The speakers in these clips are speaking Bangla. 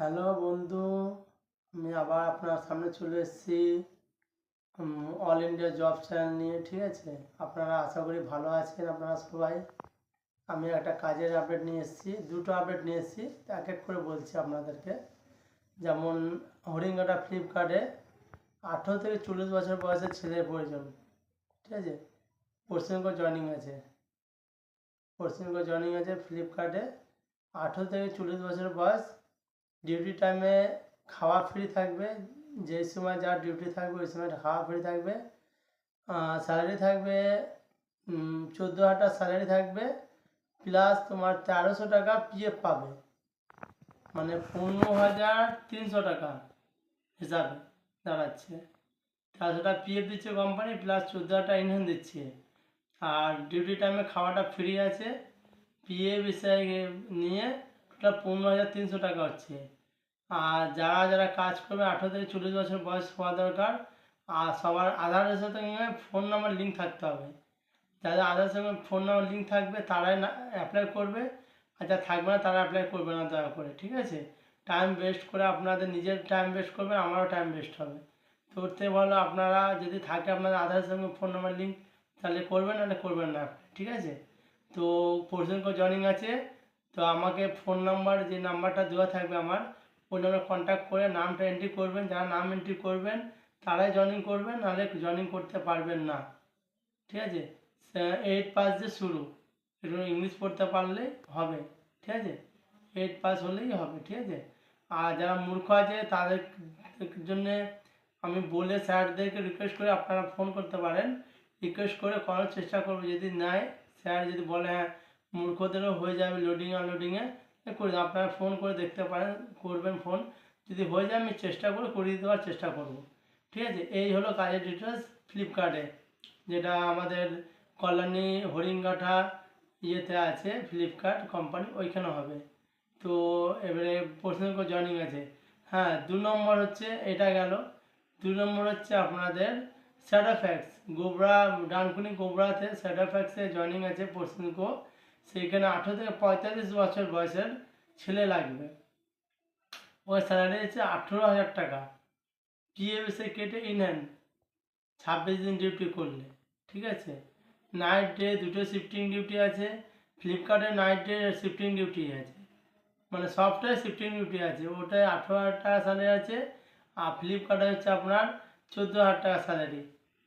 হ্যালো বন্ধু, আমি আবার আপনার সামনে চলে এসেছি অল ইন্ডিয়া জব চ্যানেল নিয়ে। ঠিক আছে, আপনারা আশা করি ভালো আছেন আপনারা সবাই। আমি একটা কাজের আপডেট নিয়ে এসেছি, দুটো আপডেট নিয়ে এসেছি, এক এক করে বলছি আপনাদেরকে। যেমন হরিঙ্গাটা ফ্লিপকার্টে 18 থেকে 40 বছর বয়সের ছেলের প্রয়োজন। ঠিক আছে, পশ্চিমবঙ্গ জয়নিং আছে ফ্লিপকার্টে। 18 থেকে 40 বছর বয়স, ডিউটি টাইমে খাওয়া ফ্রি থাকবে, যেই সময় যার ডিউটি থাকবে ওই সময় খাওয়া ফ্রি থাকবে। স্যালারি থাকবে 14,000 স্যালারি থাকবে, প্লাস তোমার 1300 টাকা পিএফ পাবে, মানে 15,300 টাকা হিসাবে দাঁড়াচ্ছে। 1300 টাকা পিএফ দিচ্ছে কোম্পানি, প্লাস 14,000 টাকা ইনহেন দিচ্ছে। আর ডিউটি টাইমে খাওয়াটা ফ্রি আছে, পিএফ বিষয়ে নিয়ে টোটাল 15,300 টাকা হচ্ছে। আর যারা যারা কাজ করবে 18 থেকে 40 বছর বয়স হওয়া দরকার। আর সবার আধারের সাথে ফোন নাম্বার লিঙ্ক থাকতে হবে। যাদের আধারের সঙ্গে ফোন নাম্বার লিঙ্ক থাকবে তারাই না অ্যাপ্লাই করবে, আর যা থাকবে না তারা অ্যাপ্লাই করবে না দয়া করে। ঠিক আছে, টাইম ওয়েস্ট করে আপনাদের নিজের টাইম ওয়েস্ট করবেন, আমারও টাইম ওয়েস্ট হবে। তো ওর থেকে ভালো আপনারা যদি থাকে আপনাদের আধারের সঙ্গে ফোন নাম্বার লিঙ্ক, তাহলে করবেন, নাহলে করবেন না। ঠিক আছে, তো পরশুদিনকে জয়েনিং আছে। তো আমাকে ফোন নাম্বার, যে নাম্বারটা দেওয়া থাকবে আমার, ওই নাম্বারে কন্ট্যাক্ট করে নামটা এন্ট্রি করবেন। যারা নাম এন্ট্রি করবেন তারাই জয়েনিং করবেন, নাহলে জয়েনিং করতে পারবেন না। ঠিক আছে, 8 পাস দিয়ে শুরু, একটু ইংলিশ পড়তে পারলে হবে। ঠিক আছে, 8 পাস হলেই হবে। ঠিক আছে, আর যারা মূর্খ আছে তাদের জন্যে আমি বলে স্যারদেরকে রিকোয়েস্ট করে আপনারা ফোন করতে পারেন, রিকোয়েস্ট করে করার চেষ্টা করবো। যদি নেয়, স্যার যদি বলে হ্যাঁ মূর্খদেরও হয়ে যাবে লোডিং আনলোডিংয়ে, করে আপনারা ফোন করে দেখতে পারেন, করবেন ফোন। যদি হয়ে যায় আমি চেষ্টা করে করিয়ে দেওয়ার চেষ্টা করব। ঠিক আছে, এই হলো কাজের ডিটেলস ফ্লিপকার্টে, যেটা আমাদের কল্যাণী হরিঙ্গাটা ইয়েতে আছে, ফ্লিপকার্ট কোম্পানি, ওইখানে হবে। তো এবারে প্রশ্ন জয়েনিং আছে। হ্যাঁ, 2 নম্বর হচ্ছে, এটা গেল। 2 নম্বর হচ্ছে আপনাদের স্যাটাফ্যাক্স গোবরা, ডানকুনি গোবরাতে স্যাটাফ্যাক্সে জয়েনিং আছে প্রশ্নক। সেইখানে 18 থেকে 45 বছর বয়সের ছেলে লাগবে। ওই স্যালারি হচ্ছে 18,000 টাকা, পিএফ সে কেটে ইনহ্যান্ড 26 দিন ডিউটি করলে। ঠিক আছে, নাইট ডে দুটো শিফটিং ডিউটি আছে। ফ্লিপকার্টে নাইট ডে শিফটিং ডিউটি আছে, মানে সফটওয়্যার শিফটিং ডিউটি আছে, ওটায় 18,000 টাকা স্যালারি আছে। আর ফ্লিপকার্টে হচ্ছে আপনার 14,000 টাকা স্যালারি,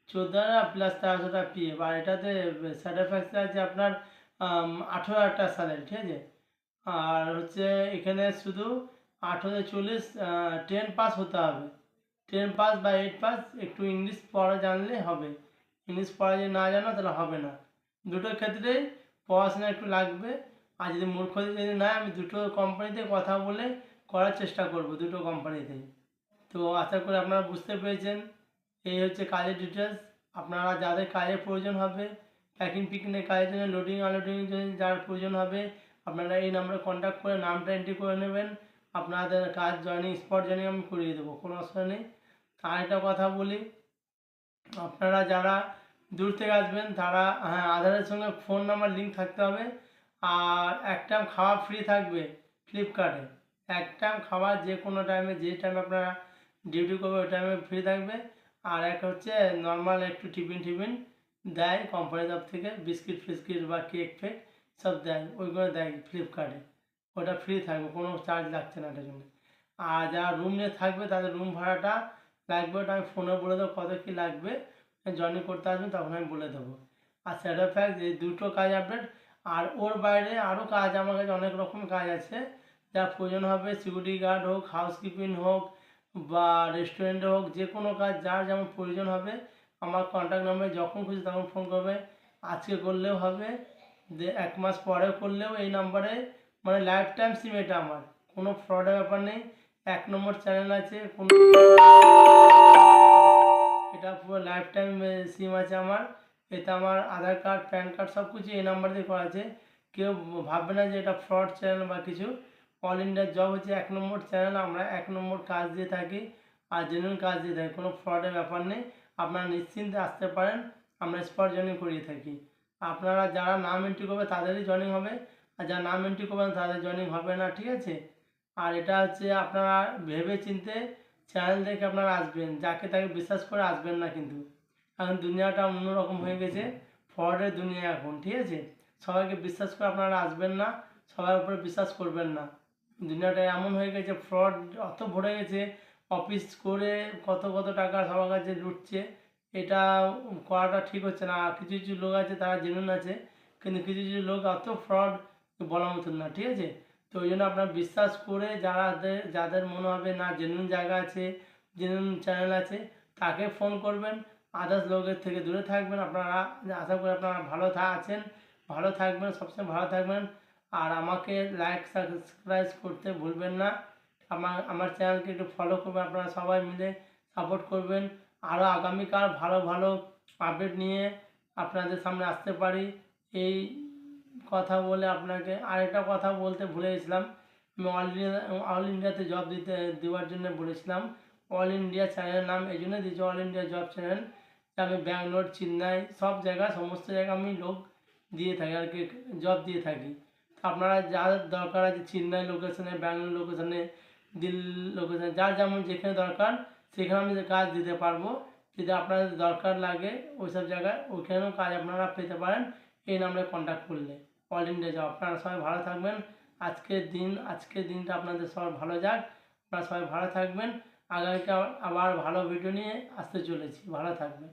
14,000 প্লাস 1300 টাকা পিএফ। আর এটাতে স্যাটিসফ্যাকশন আছে আপনার 18,000 টাকা স্যালারি। ঠিক আছে, আর হচ্ছে এখানে শুধু 18 থেকে 40 10 পাস হতে হবে। 10 পাস বা 8 পাস, একটু ইংলিশ পড়া জানলে হবে। ইংলিশ পড়া যদি না জানো তাহলে হবে না। দুটোর ক্ষেত্রেই পড়াশোনা একটু লাগবে। আর যদি মূর্খ যদি না, আমি দুটো কোম্পানিতে কথা বলে করার চেষ্টা করব, দুটো কোম্পানিতেই। তো আশা করি আপনারা বুঝতে পেরেছেন। এই হচ্ছে কাজের ডিটেলস। আপনারা যাদের কাজের প্রয়োজন হবে, প্যাকিং পিকিংয়ের কাজের জন্য, লোডিং আনলোডিংয়ের জন্য যার প্রয়োজন হবে, আপনারা এই নাম্বারে কন্ট্যাক্ট করে নামটা এন্ট্রি করে নেবেন। আপনাদের কাজ জয়েনিং, স্পট জয়েনিং আমি করিয়ে দেবো, কোনো অসুবিধা নেই। আর একটা কথা বলি, আপনারা যারা দূর থেকে আসবেন তারা, হ্যাঁ, আধারের সঙ্গে ফোন নাম্বার লিঙ্ক থাকতে হবে। আর এক টাইম খাওয়া ফ্রি থাকবে ফ্লিপকার্টে। এক টাইম খাওয়া যে কোনো টাইমে, যে টাইমে আপনারা ডিউটি করবে ওই টাইমে ফ্রি থাকবে। আর এক হচ্ছে নর্মাল একটু টিফিন টিফিন দেয় কোম্পানির তরফ থেকে, বিস্কিট ফিস্কিট বা কেক ফেক সব দেয়, ওইগুলো দেয় ফ্লিপকার্টে। ওটা ফ্রি থাকবে, কোনো চার্জ লাগছে না এটার জন্য। আর যারা রুম নিয়ে থাকবে তাদের রুম ভাড়াটা লাগবে, ওটা আমি ফোনে বলে দেবো কত কী লাগবে, জয়েনিং করতে আসবেন তখন আমি বলে দেবো। আর স্যাটার ফ্যাক্ট, এই দুটো কাজ আপডেট। আর ওর বাইরে আরও কাজ, আমার কাছে অনেক রকম কাজ আছে। যা প্রয়োজন হবে, সিকিউরিটি গার্ড হোক, হাউসকিপিং হোক, বা রেস্টুরেন্টে হোক, যে কোনো কাজ যার যেমন প্রয়োজন হবে, আমার কন্ট্যাক্ট নাম্বারে যখন খুশি তখন ফোন করবে। আজকে করলেও হবে, 1 মাস পরে করলেও এই নাম্বারে, মানে লাইফ টাইম সিম এটা আমার, কোনো ফ্রডের ব্যাপার নেই। 1 নম্বর চ্যানেল আছে, কোনো এটা পুরো লাইফ টাইম সিম আছে আমার। এতে আমার আধার কার্ড, প্যান কার্ড সব কিছু এই নাম্বার দিয়ে করা আছে। কেউ ভাববে না যে এটা ফ্রড চ্যানেল বা কিছু। অল ইন্ডিয়া জব হচ্ছে 1 নম্বর চ্যানেল, আমরা 1 নম্বর কাজ দিয়ে থাকি, আর জেনুইন কাজ দিয়ে থাকি, কোনো ফ্রডের ব্যাপার নেই। আপনারা নিশ্চিন্তে আসতে পারেন, আমরা স্পট জয়েনিং করিয়ে থাকি। আপনারা যারা নাম এন্ট্রি করবে তাদেরই জয়েনিং হবে, আর যারা নাম এন্ট্রি করবেন তাদের জয়েনিং হবে না। ঠিক আছে, আর এটা হচ্ছে আপনারা ভেবে চিন্তে চ্যানেল দেখে আপনারা আসবেন, যাকে তাকে বিশ্বাস করে আসবেন না কিন্তু। এখন দুনিয়াটা অন্যরকম হয়ে গেছে, ফ্রডের দুনিয়া এখন, ঠিক আছে? সবাইকে বিশ্বাস করে আপনারা আসবেন না, সবার উপরে বিশ্বাস করবেন না। দুনিয়াটা এমন হয়ে গেছে, ফ্রড অত ভরে গেছে, অফিস করে কত কত টাকা সবার কাছে লুটছে। এটা করাটা ঠিক হচ্ছে না। কিছু কিছু লোক আছে তারা জেনুইন আছে, কিন্তু কিছু কিছু লোক অত ফ্রড বলার মতন না, ঠিক আছে? তো ওই জন্য আপনার বিশ্বাস করে যাদের যাদের মনে হবে না জেনুইন জায়গা আছে, জেনুইন চ্যানেল আছে, তাকে ফোন করবেন। আদার্স লোকের থেকে দূরে থাকবেন। আপনারা আশা করি আপনারা ভালো আছেন, ভালো থাকবেন, সবসময় ভালো থাকবেন। আর আমাকে লাইক সাবস্ক্রাইব করতে ভুলবেন না। আমার চ্যানেলকে একটু ফলো করবেন, আপনারা সবাই মিলে সাপোর্ট করবেন। আরও আগামীকাল ভালো ভালো আপডেট নিয়ে আপনাদের সামনে আসতে পারি। এই কথা বলে আপনাকে আরেকটা কথা বলতে ভুলে গেছিলাম। আমি অল ইন্ডিয়াতে জব দেওয়ার জন্য বলেছিলাম। অল ইন্ডিয়া চ্যানেলের নাম এই জন্য দিয়েছি অল ইন্ডিয়া জব চ্যানেল। আমি ব্যাঙ্গালোর, চেন্নাই সব জায়গায়, সমস্ত জায়গায় আমি লোক দিয়ে থাকি আর কি, জব দিয়ে থাকি। আপনারা যার দরকার আছে চেন্নাই লোকেশনে, ব্যাঙ্গালোর লোকেশনে, দিল্লি লোকেশনে, যার যেমন যেখানে দরকার সেখানে আমি কাজ দিতে পারবো। যদি আপনাদের দরকার লাগে ওইসব জায়গায়, ওইখানেও কাজ আপনারা পেতে পারেন এই নাম্বারে কন্ট্যাক্ট করলে। All India job. আপনারা সবাই ভালো থাকবেন। আজকের দিনটা আপনাদের সবার ভালো যাক। আপনারা সবাই ভালো থাকবেন। আগামীকাল আবার ভালো ভিডিও নিয়ে আসতে চলেছি। ভালো থাকবেন।